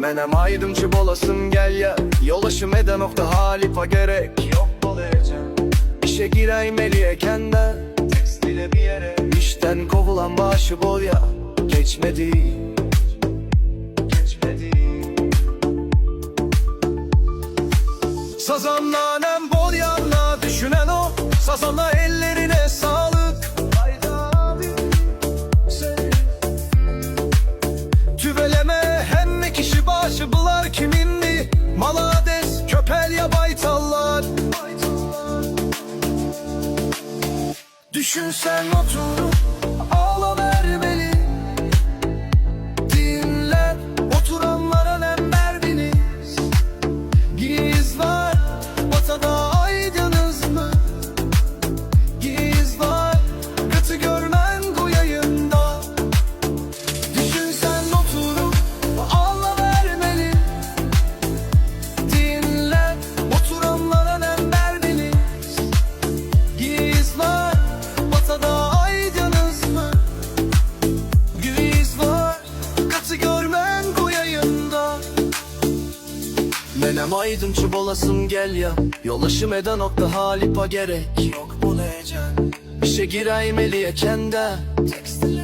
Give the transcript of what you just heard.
Menem aydımcı bolasım gel ya. Yolaşım eden nokta halipa gerek yok bolayacağım. İşe gireyim eliyekende tekstile bir yere. İşten kovulan başı bol ya. Geçmedi. Sazanla nem bol yanına düşünen o. Sazanla ellerine sağlık. Tüveleme hem kişi başı bular kiminli. Malades köpel ya baytallar. Düşünsen oturup ağlaver beni. Dinler oturanlara nem verdiniz. Giz var batada aydınız mı? Giz var katı görmen bu yayında. Düşünsen oturup ağlaver beni. Dinler oturanlara nem verdiniz. Giz var batada aydınız mı? Giz var katı görmen bu yayında. Menem aydınçı bolasım gel ya. Yolaşım eden nokta halipa gerek yok bu necen. İşe gireyim eliyekende tekstil